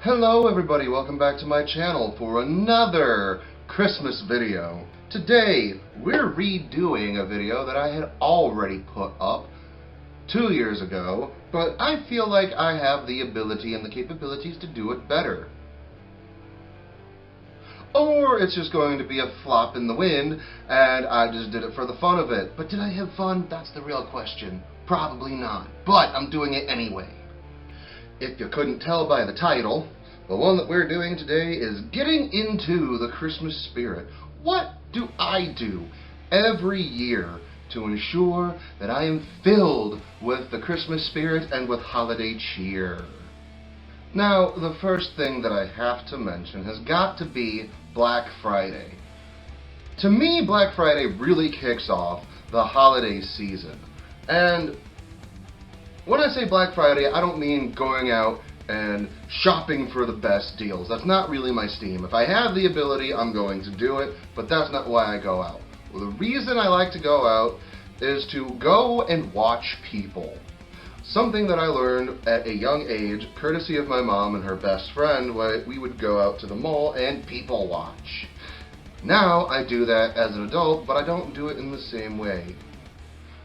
Hello everybody, welcome back to my channel for another Christmas video. Today, we're redoing a video that I had already put up 2 years ago, but I feel like I have the ability and the capabilities to do it better. Or it's just going to be a flop in the wind, and I just did it for the fun of it. But did I have fun? That's the real question. Probably not, but I'm doing it anyway. If you couldn't tell by the title, the one that we're doing today is getting into the Christmas spirit. What do I do every year to ensure that I am filled with the Christmas spirit and with holiday cheer? Now, the first thing that I have to mention has got to be Black Friday. To me, Black Friday really kicks off the holiday season. And when I say Black Friday, I don't mean going out and shopping for the best deals. That's not really my steam. If I have the ability, I'm going to do it, but that's not why I go out. Well, the reason I like to go out is to go and watch people. Something that I learned at a young age, courtesy of my mom and her best friend, we would go out to the mall and people watch. Now I do that as an adult, but I don't do it in the same way.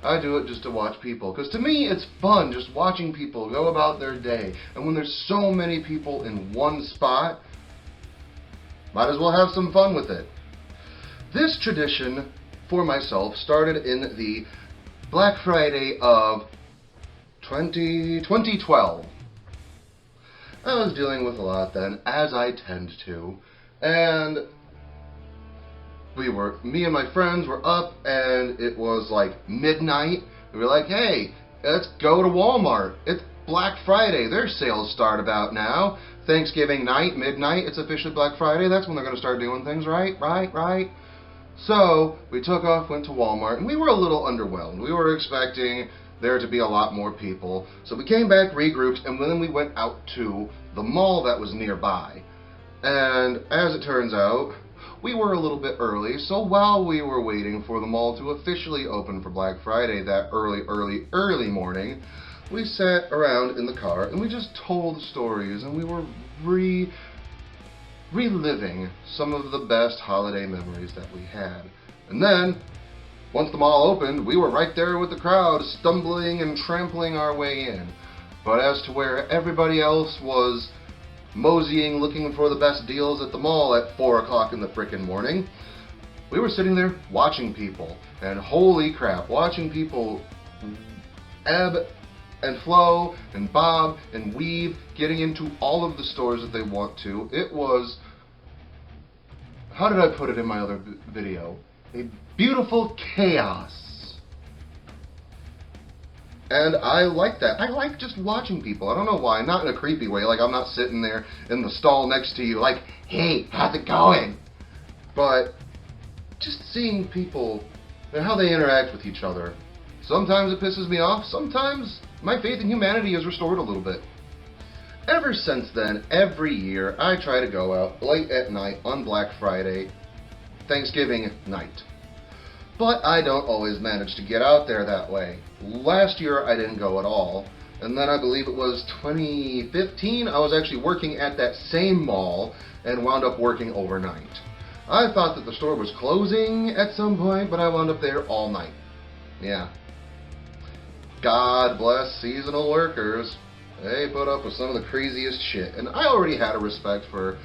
I do it just to watch people, because to me it's fun just watching people go about their day. And when there's so many people in one spot, might as well have some fun with it. This tradition for myself started in the Black Friday of 2012. I was dealing with a lot then, as I tend to, and me and my friends were up, and it was like midnight. We were like, hey, let's go to Walmart. It's Black Friday. Their sales start about now. Thanksgiving night, midnight, it's officially Black Friday. That's when they're going to start doing things, right? So we took off, went to Walmart, and we were a little underwhelmed. We were expecting there to be a lot more people. So we came back, regrouped, and then we went out to the mall that was nearby. And as it turns out, we were a little bit early, so while we were waiting for the mall to officially open for Black Friday that early morning, we sat around in the car and we just told stories, and we were reliving some of the best holiday memories that we had. And then, once the mall opened, we were right there with the crowd, stumbling and trampling our way in. But as to where everybody else was moseying, looking for the best deals at the mall at 4 o'clock in the frickin' morning, we were sitting there watching people. And holy crap, watching people ebb and flow and bob and weave, getting into all of the stores that they want to. It was, how did I put it in my other video? A beautiful chaos. And I like that. I like just watching people. I don't know why. Not in a creepy way. Like, I'm not sitting there in the stall next to you like, hey, how's it going? But just seeing people and how they interact with each other. Sometimes it pisses me off. Sometimes my faith in humanity is restored a little bit. Ever since then, every year, I try to go out late at night on Black Friday, Thanksgiving night. But I don't always manage to get out there that way. Last year I didn't go at all, and then I believe it was 2015 I was actually working at that same mall and wound up working overnight. I thought that the store was closing at some point, but I wound up there all night. Yeah. God bless seasonal workers. They put up with some of the craziest shit, and I already had a respect for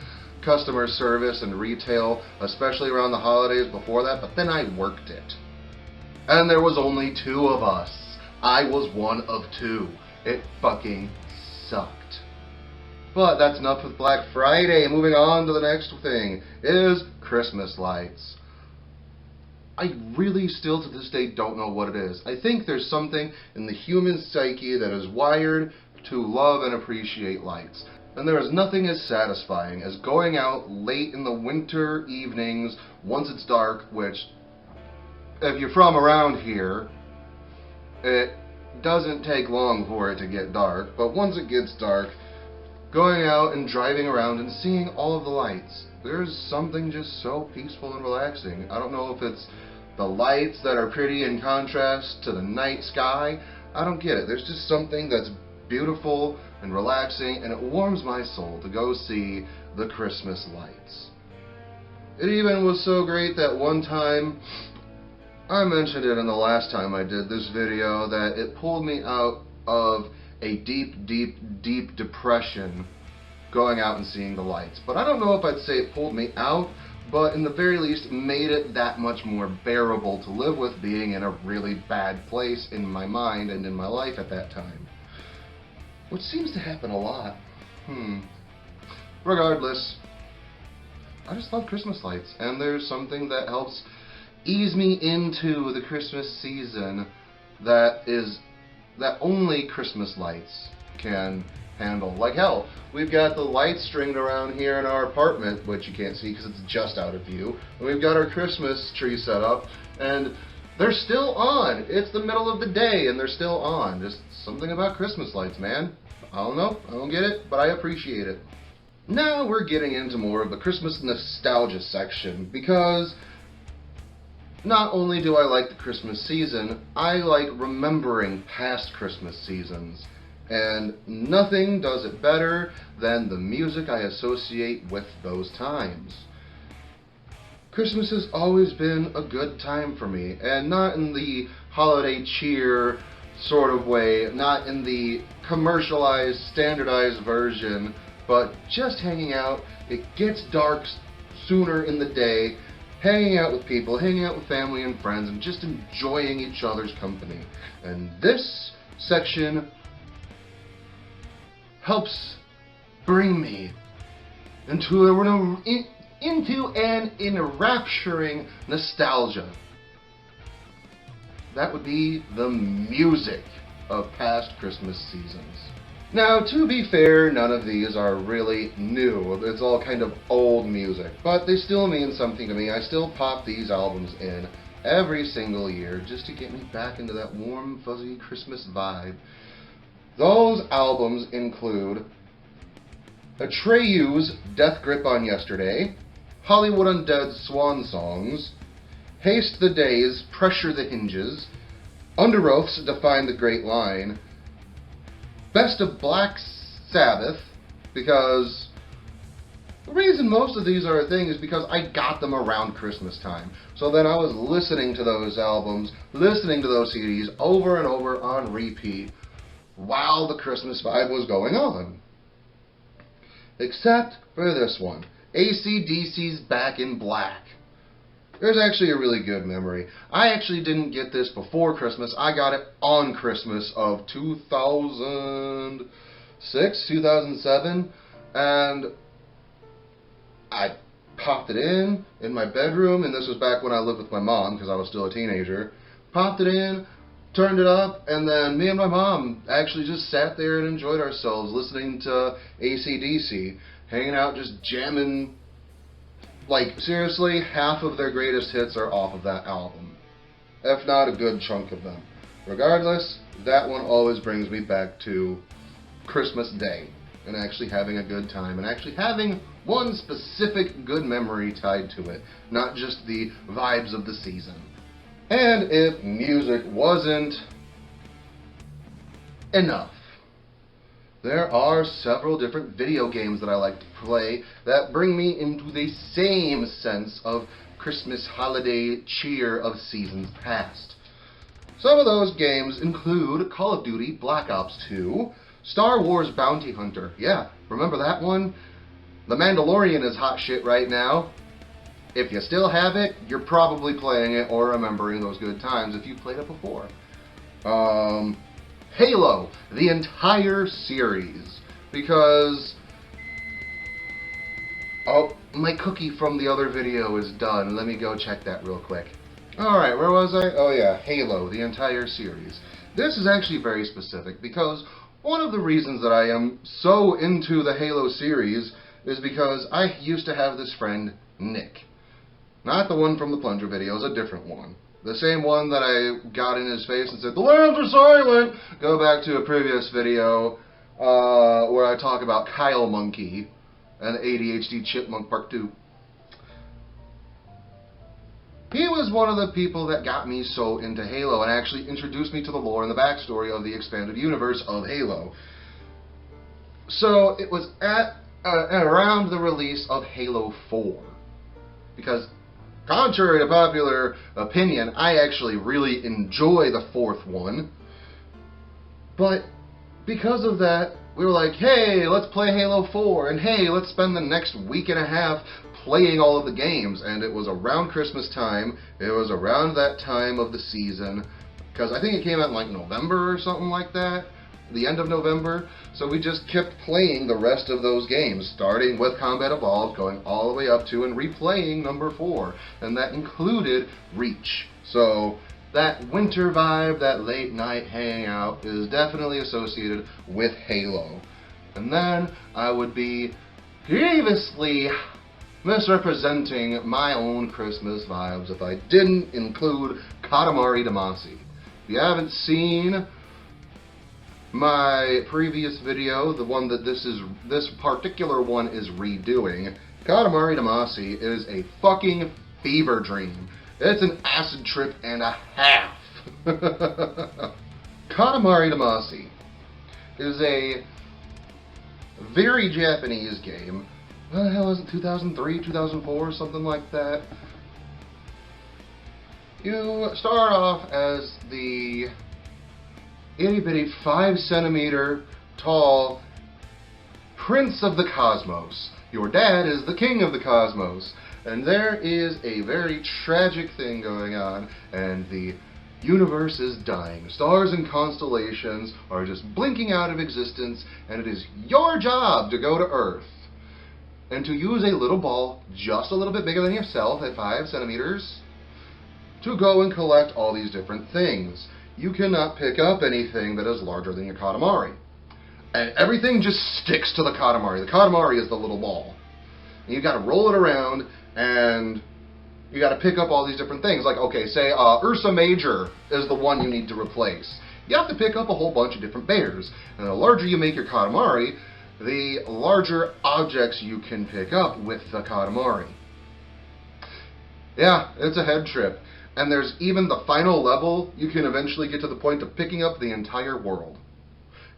customer service and retail, especially around the holidays before that, but then I worked it. And there was only 2 of us. I was one of 2. It fucking sucked. But that's enough with Black Friday. Moving on to the next thing is Christmas lights. I really still to this day don't know what it is. I think there's something in the human psyche that is wired to love and appreciate lights. And there is nothing as satisfying as going out late in the winter evenings once it's dark, which, if you're from around here, it doesn't take long for it to get dark, but once it gets dark, going out and driving around and seeing all of the lights, there's something just so peaceful and relaxing. I don't know if it's the lights that are pretty in contrast to the night sky. I don't get it. There's just something that's beautiful and relaxing, and it warms my soul to go see the Christmas lights. It even was so great that one time, I mentioned it in the last time I did this video, that it pulled me out of a deep, deep, deep depression going out and seeing the lights. But I don't know if I'd say it pulled me out, but in the very least made it that much more bearable to live with being in a really bad place in my mind and in my life at that time. Which seems to happen a lot. Regardless, I just love Christmas lights, and there's something that helps ease me into the Christmas season that only Christmas lights can handle. Like hell, we've got the lights stringed around here in our apartment, which you can't see because it's just out of view. And we've got our Christmas tree set up, and they're still on. It's the middle of the day, and they're still on. Just something about Christmas lights, man. I don't know, I don't get it, but I appreciate it. Now we're getting into more of the Christmas nostalgia section, because not only do I like the Christmas season, I like remembering past Christmas seasons. And nothing does it better than the music I associate with those times. Christmas has always been a good time for me, and not in the holiday cheer sort of way, not in the commercialized, standardized version, but just hanging out. It gets dark sooner in the day, hanging out with people, hanging out with family and friends, and just enjoying each other's company. And this section helps bring me into an enrapturing nostalgia. That would be the music of past Christmas seasons. Now, to be fair, none of these are really new. It's all kind of old music, but they still mean something to me. I still pop these albums in every single year just to get me back into that warm, fuzzy Christmas vibe. Those albums include Atreyu's Death Grip on Yesterday, Hollywood Undead's Swan Songs, Haste the Days, Pressure the Hinges, Under Oath's Define the Great Line, Best of Black Sabbath, because the reason most of these are a thing is because I got them around Christmas time. So then I was listening to those albums, listening to those CDs over and over on repeat while the Christmas vibe was going on. Except for this one, AC/DC's Back in Black. There's actually a really good memory. I actually didn't get this before Christmas. I got it on Christmas of 2006, 2007, and I popped it in my bedroom, and this was back when I lived with my mom because I was still a teenager. Popped it in, turned it up, and then me and my mom actually just sat there and enjoyed ourselves listening to AC/DC, hanging out, just jamming. Like, seriously, half of their greatest hits are off of that album, if not a good chunk of them. Regardless, that one always brings me back to Christmas Day and actually having a good time and actually having one specific good memory tied to it, not just the vibes of the season. And if music wasn't enough, there are several different video games that I like to play that bring me into the same sense of Christmas holiday cheer of seasons past. Some of those games include Call of Duty Black Ops 2, Star Wars Bounty Hunter. Yeah, remember that one? The Mandalorian is hot shit right now. If you still have it, you're probably playing it or remembering those good times if you played it before. Halo, the entire series, because my cookie from the other video is done. Let me go check that real quick. Alright, where was I? Oh yeah, Halo, the entire series. This is actually very specific because one of the reasons that I am so into the Halo series is because I used to have this friend, Nick. Not the one from the plunger videos, a different one. The same one that I got in his face and said, "The lambs are silent!" Go back to a previous video where I talk about Kyle Monkey and ADHD Chipmunk Part 2. He was one of the people that got me so into Halo and actually introduced me to the lore and the backstory of the expanded universe of Halo. So it was at around the release of Halo 4. Because, contrary to popular opinion, I actually really enjoy the fourth one. But because of that, we were like, hey, let's play Halo 4, and hey, let's spend the next week and a half playing all of the games. And it was around Christmas time. It was around that time of the season, because I think it came out in like November or something like that, the end of November. So we just kept playing the rest of those games, starting with Combat Evolved, going all the way up to and replaying number 4, and that included Reach. So that winter vibe, that late night hangout is definitely associated with Halo. And then I would be grievously misrepresenting my own Christmas vibes if I didn't include Katamari Damacy. If you haven't seen my previous video, the one that this particular one is redoing, Katamari Damacy is a fucking fever dream. It's an acid trip and a half. Katamari Damacy is a very Japanese game. What the hell is it, 2003, 2004, something like that? You start off as the itty-bitty 5-centimeter tall Prince of the Cosmos. Your dad is the King of the Cosmos. And there is a very tragic thing going on, and the universe is dying. Stars and constellations are just blinking out of existence, and it is your job to go to Earth and to use a little ball just a little bit bigger than yourself at 5 centimeters to go and collect all these different things. You cannot pick up anything that is larger than your Katamari. And everything just sticks to the Katamari. The Katamari is the little ball. And you've got to roll it around, and you got to pick up all these different things. Like, okay, say Ursa Major is the one you need to replace. You have to pick up a whole bunch of different bears. And the larger you make your Katamari, the larger objects you can pick up with the Katamari. Yeah, it's a head trip. And there's even the final level, you can eventually get to the point of picking up the entire world.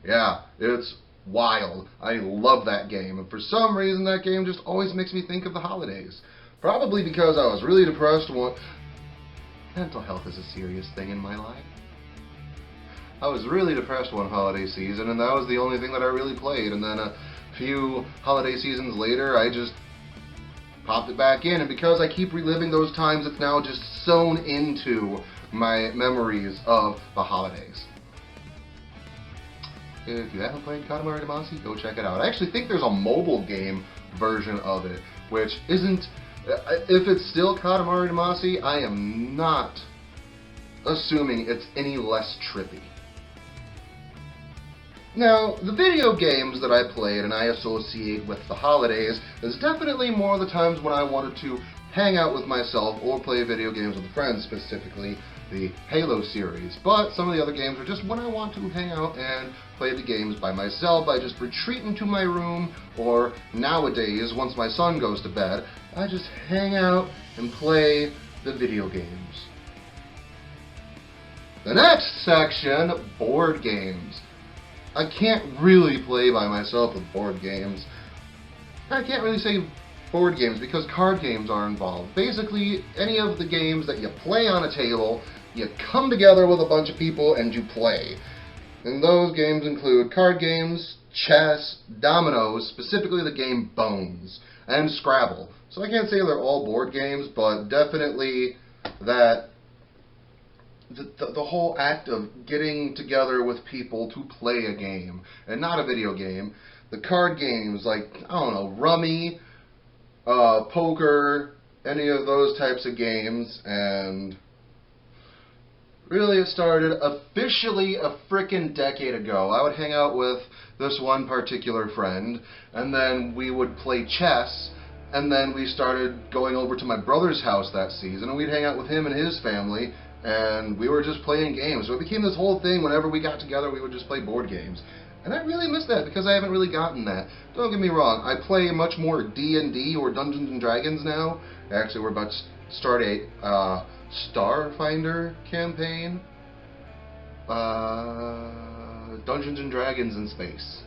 Yeah, it's wild. I love that game. And for some reason, that game just always makes me think of the holidays. Probably because I was really depressed. Mental health is a serious thing in my life. I was really depressed one holiday season, and that was the only thing that I really played. And then a few holiday seasons later, I just popped it back in. And because I keep reliving those times, it's now just sewn into my memories of the holidays. If you haven't played Katamari Damacy, go check it out. I actually think there's a mobile game version of it, which isn't... If it's still Katamari Damacy, I am not assuming it's any less trippy. Now, the video games that I played and I associate with the holidays is definitely more of the times when I wanted to hang out with myself or play video games with friends, specifically the Halo series. But some of the other games are just when I want to hang out and play the games by myself. I just retreat into my room, or nowadays, once my son goes to bed, I just hang out and play the video games. The next section, board games. I can't really play by myself with board games. I can't really say board games because card games are involved. Basically, any of the games that you play on a table, you come together with a bunch of people and you play. And those games include card games, chess, dominoes, specifically the game Bones, and Scrabble. So I can't say they're all board games, but definitely that the whole act of getting together with people to play a game, and not a video game. The card games like, I don't know, Rummy, poker, any of those types of games, and really it started officially a frickin' decade ago. I would hang out with this one particular friend, and then we would play chess, and then we started going over to my brother's house that season, and we'd hang out with him and his family, and we were just playing games. So it became this whole thing. Whenever we got together, we would just play board games. And I really miss that because I haven't really gotten that. Don't get me wrong, I play much more D&D or Dungeons and Dragons now. Actually, we're about to start a Starfinder campaign. Dungeons and Dragons in space.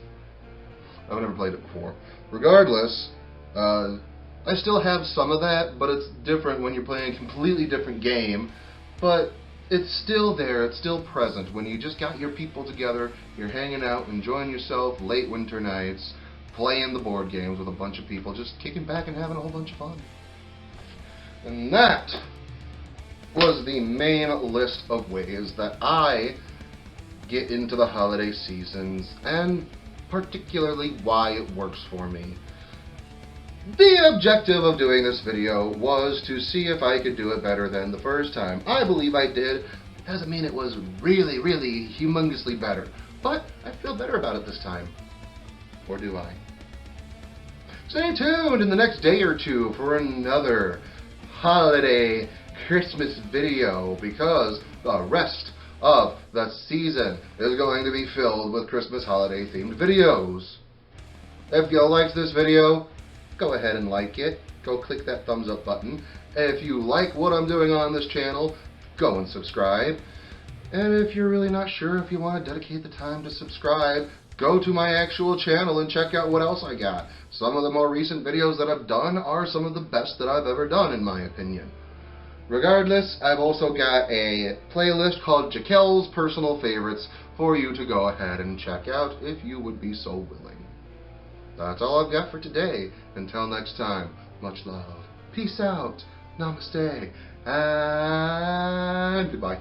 I've never played it before. Regardless, I still have some of that, but it's different when you're playing a completely different game. But it's still there, it's still present. When you just got your people together, you're hanging out, enjoying yourself, late winter nights, playing the board games with a bunch of people, just kicking back and having a whole bunch of fun. And that was the main list of ways that I get into the holiday seasons, and particularly why it works for me. The objective of doing this video was to see if I could do it better than the first time. I believe I did. It doesn't mean it was really, really humongously better, but I feel better about it this time. Or do I? Stay tuned in the next day or two for another holiday Christmas video, because the rest of the season is going to be filled with Christmas holiday themed videos. If you liked this video, go ahead and like it. Go click that thumbs up button. If you like what I'm doing on this channel, go and subscribe. And if you're really not sure if you want to dedicate the time to subscribe, go to my actual channel and check out what else I got. Some of the more recent videos that I've done are some of the best that I've ever done, in my opinion. Regardless, I've also got a playlist called Jakel's Personal Favorites for you to go ahead and check out if you would be so willing. That's all I've got for today. Until next time, much love, peace out, namaste, and goodbye.